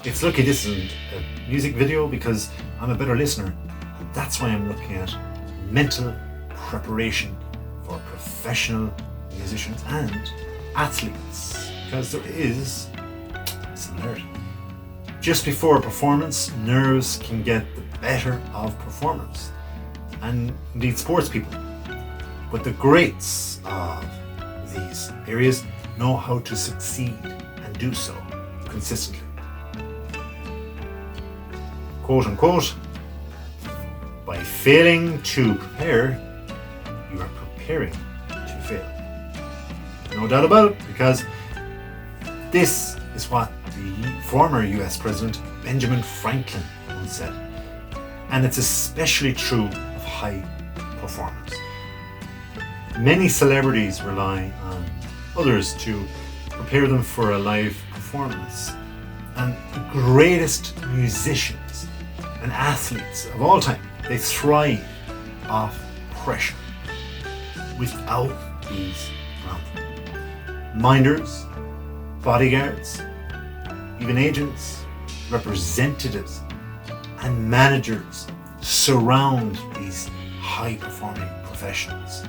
It's lucky this isn't a music video because I'm a better listener. And that's why I'm looking at mental preparation for professional musicians and athletes, because there is a similarity. Just before a performance, nerves can get the better of performers, and indeed sports people. But the greats of these areas know how to succeed and do so consistently. Quote unquote, by failing to prepare, you are preparing to fail. No doubt about it, because this is what the former US President Benjamin Franklin once said. And it's especially true of high performers. Many celebrities rely on others to prepare them for a live performance. And the greatest musicians and athletes of all time, they thrive off pressure. Without these around them, minders, bodyguards, even agents, representatives, and managers surround these high-performing professionals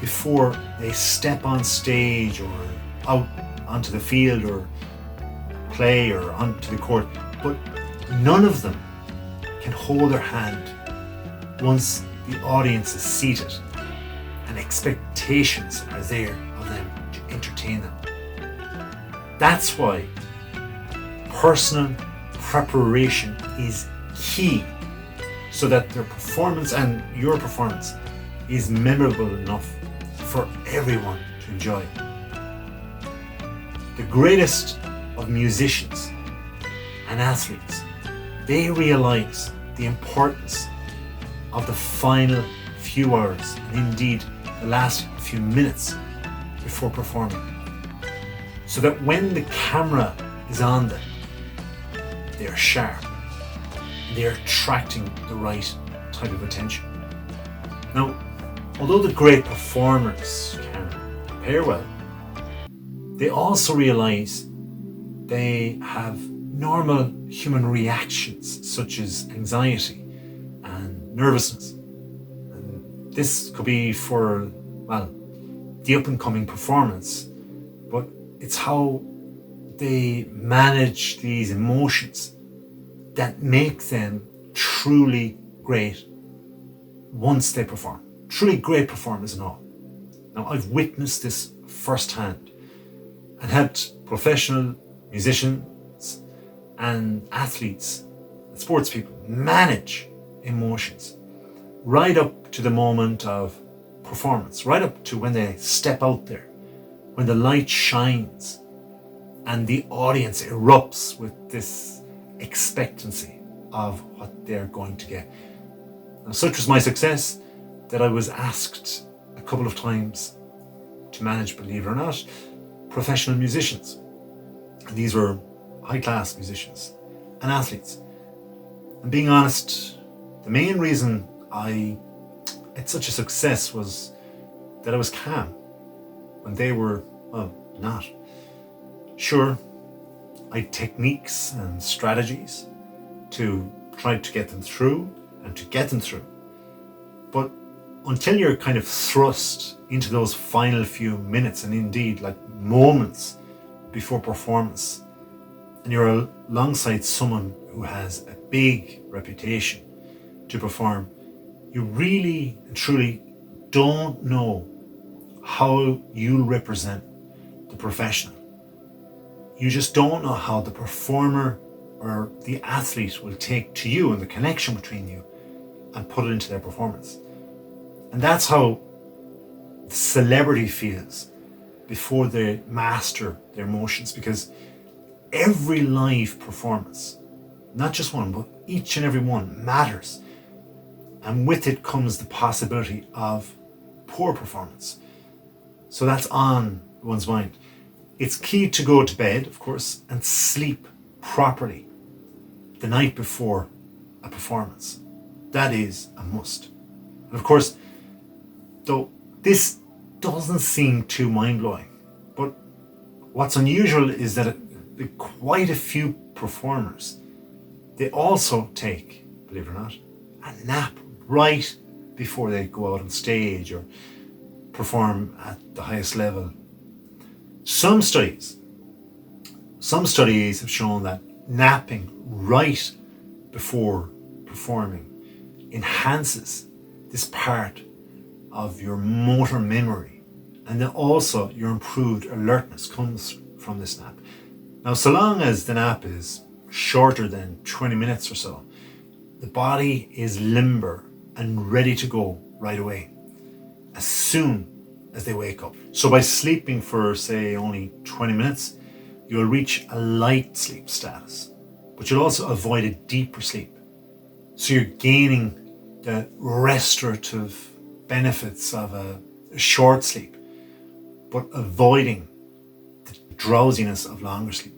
before they step on stage or out onto the field or play or onto the court. But none of them can hold their hand once the audience is seated and expectations are there of them to entertain them. That's why personal preparation is key, so that their performance and your performance is memorable enough for everyone to enjoy. The greatest of musicians and athletes, they realize the importance of the final few hours and indeed the last few minutes before performing, so that when the camera is on them, they are sharp and they are attracting the right type of attention. Now, although the great performers can prepare well, they also realize they have normal human reactions such as anxiety and nervousness. And this could be for, well, the up and coming performance, but it's how they manage these emotions that make them truly great once they perform. Truly great performers and all. Now, I've witnessed this firsthand and helped professional musicians and athletes and sports people manage emotions right up to the moment of performance, right up to when they step out there, when the light shines and the audience erupts with this expectancy of what they're going to get. Now, such was my success that I was asked a couple of times to manage, believe it or not, professional musicians. And these were high-class musicians and athletes. And being honest, the main reason I had such a success was that I was calm when they were, well, not. Sure, I had techniques and strategies to try to get them through and to get them through. But until you're kind of thrust into those final few minutes and indeed like moments before performance, and you're alongside someone who has a big reputation to perform, you really and truly don't know how you'll represent the professional. You just don't know how the performer or the athlete will take to you and the connection between you and put it into their performance. And that's how the celebrity feels before they master their emotions, because every live performance, not just one, but each and every one matters. And with it comes the possibility of poor performance. So that's on one's mind. It's key to go to bed, of course, and sleep properly the night before a performance. That is a must. And of course, though this doesn't seem too mind-blowing, but what's unusual is that quite a few performers, they also take, believe it or not, a nap right before they go out on stage or perform at the highest level. Some studies have shown that napping right before performing enhances this part of your motor memory, and then also your improved alertness comes from this nap. Now, so long as the nap is shorter than 20 minutes or so, the body is limber and ready to go right away, as soon as they wake up. So by sleeping for, say, only 20 minutes, you'll reach a light sleep status, but you'll also avoid a deeper sleep. So you're gaining the restorative benefits of a short sleep, but avoiding the drowsiness of longer sleep.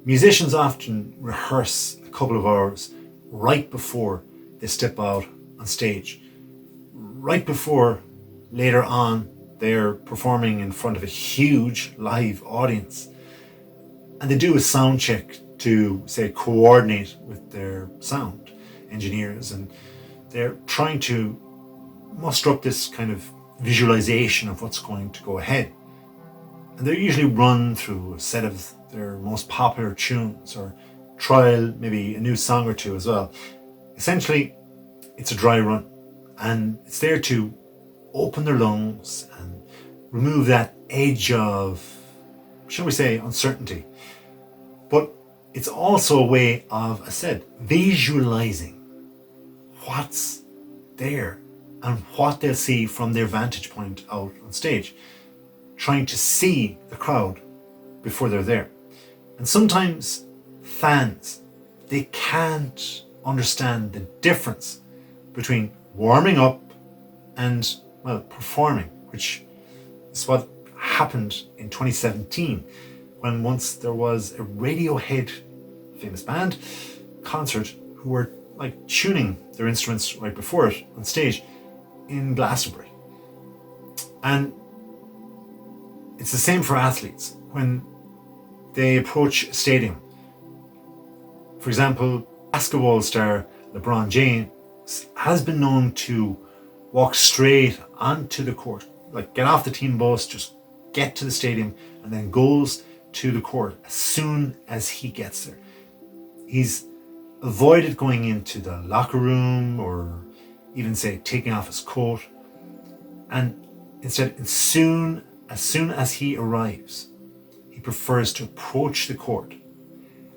Musicians often rehearse a couple of hours right before they step out on stage, right before later on they're performing in front of a huge live audience. And they do a sound check to, say, coordinate with their sound engineers, and they're trying to muster up this kind of visualization of what's going to go ahead. And they're usually run through a set of their most popular tunes, or trial maybe a new song or two as well. Essentially, it's a dry run, and it's there to open their lungs and remove that edge of, shall we say, uncertainty. But it's also a way of, I said, visualizing what's there and what they'll see from their vantage point out on stage, trying to see the crowd before they're there. And sometimes fans, they can't understand the difference between warming up and, well, performing, which is what happened in 2017, when once there was a Radiohead, famous band, concert, who were like tuning their instruments right before it on stage in Glastonbury. And it's the same for athletes when they approach a stadium. For example, basketball star LeBron James has been known to walk straight onto the court, like get off the team bus, just get to the stadium, and then goes to the court as soon as he gets there. He's avoided going into the locker room or even, say, taking off his coat. And instead, as soon as he arrives, he prefers to approach the court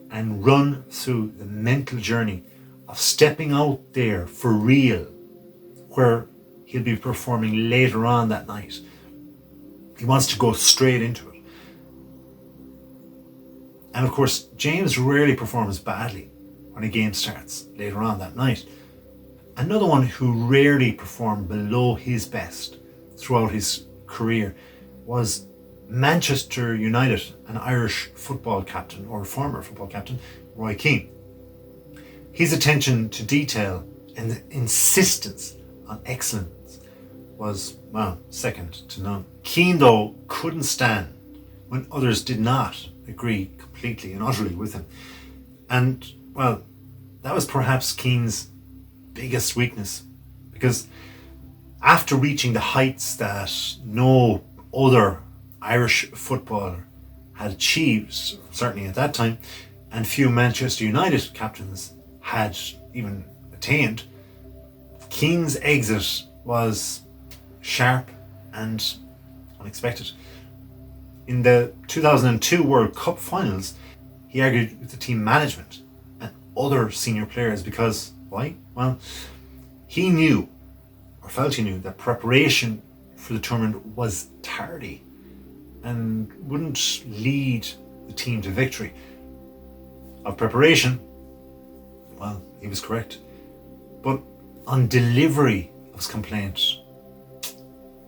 and run through the mental journey of stepping out there for real, where he'll be performing later on that night. He wants to go straight into it. And of course, James rarely performs badly when a game starts later on that night. Another one who rarely performed below his best throughout his career was Manchester United and Irish football captain, or former football captain, Roy Keane. His attention to detail and the insistence on excellence was, well, second to none. Keane, though, couldn't stand when others did not agree completely and utterly with him. And, well, that was perhaps Keane's biggest weakness, because after reaching the heights that no other Irish footballer had achieved, certainly at that time, and few Manchester United captains had even attained, Keane's exit was sharp and unexpected. In the 2002 World Cup finals, he argued with the team management and other senior players because, why? Well, he knew, or felt he knew, that preparation for the tournament was tardy and wouldn't lead the team to victory. Of preparation, well, he was correct. But on delivery of his complaint,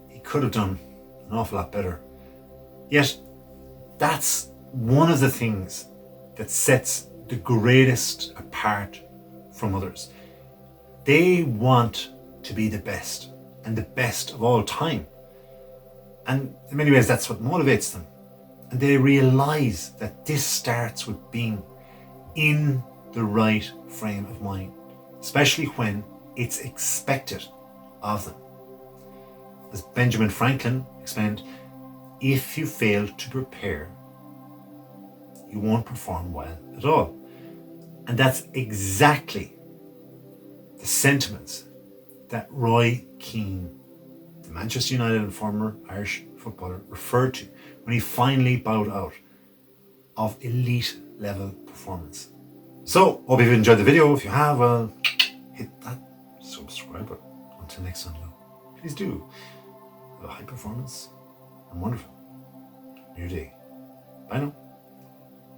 he could have done an awful lot better. Yet, that's one of the things that sets the greatest apart from others. They want to be the best, and the best of all time. And in many ways, that's what motivates them. And they realize that this starts with being in the right frame of mind, especially when it's expected of them. As Benjamin Franklin explained, if you fail to prepare, you won't perform well at all. And that's exactly the sentiments that Roy Keane, the Manchester United and former Irish footballer, referred to when he finally bowed out of elite level performance. So, hope you've enjoyed the video. If you have, hit that subscribe button. Until next time, please do have a high performance and wonderful new day. Bye now.